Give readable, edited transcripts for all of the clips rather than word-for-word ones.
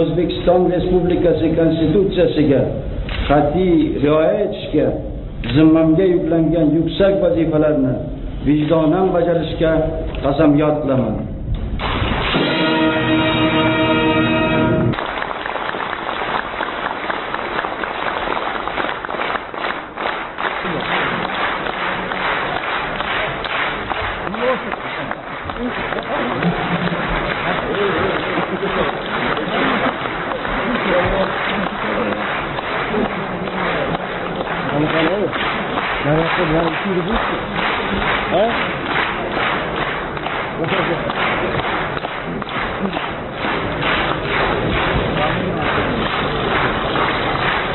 O'zbekiston Respublikasi Konstitutsiyasiga qat'iy rioya etishga, zimmamga yuklangan yuksak vazifalarni vijdonan bajarishga qasamyod qilaman.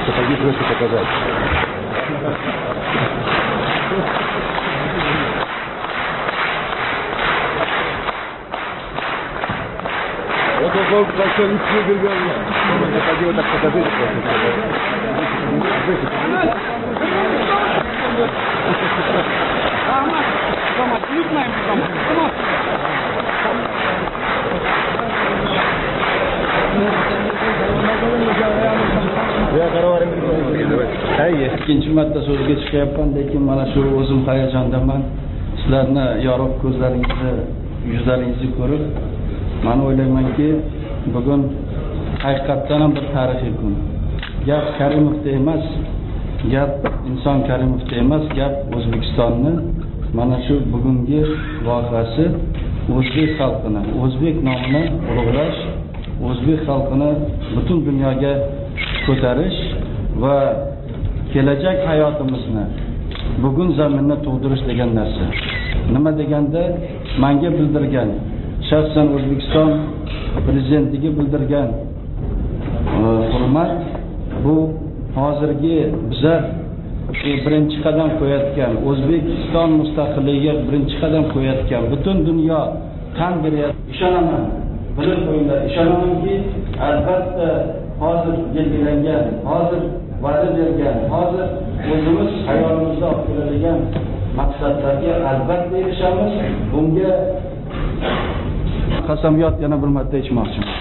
Сапоги просто показать. Вот он большой лицо берега. Сапоги вот так покажите. İkinci marta so'zga chiqyapman, lekin mana shu o'zim hayajondaman. Sizlarni yorug' ko'zlaringizni, yuzlaringizni ko'rib, men o'ylaymanki, bugun haqiqatdan ham bir tarixiy kun. Gap Karimovda emas, gap Inson Karimovda emas, gap O'zbekistonni mana shu bugungi voqeasi o'zbek xalqini, o'zbek nomini ulug'lash, o'zbek xalqini butun dunyoga ko'tarish va kelajak hayotimizni bugun zaminda tug'dirish degan narsa. Nima deganda menga bildirgan, shaxsan O'zbekiston prezidentiga bildirgan hurmat bu hozirgi bizlar birinchi qadam qo'yayotgan, O'zbekiston mustaqilligiga birinchi qadam qo'yayotgan butun dunyo tan beryapti. Ishonaman, bilib qo'yinglar, ishonamanki, albatta hozir belgilangan, hozir va'da bergan, hozir o'zimiz hayolimizda olib keladigan maqsadlarga albatta erishamiz. Bunga qasamyod yana bir marta ichmoqchiman.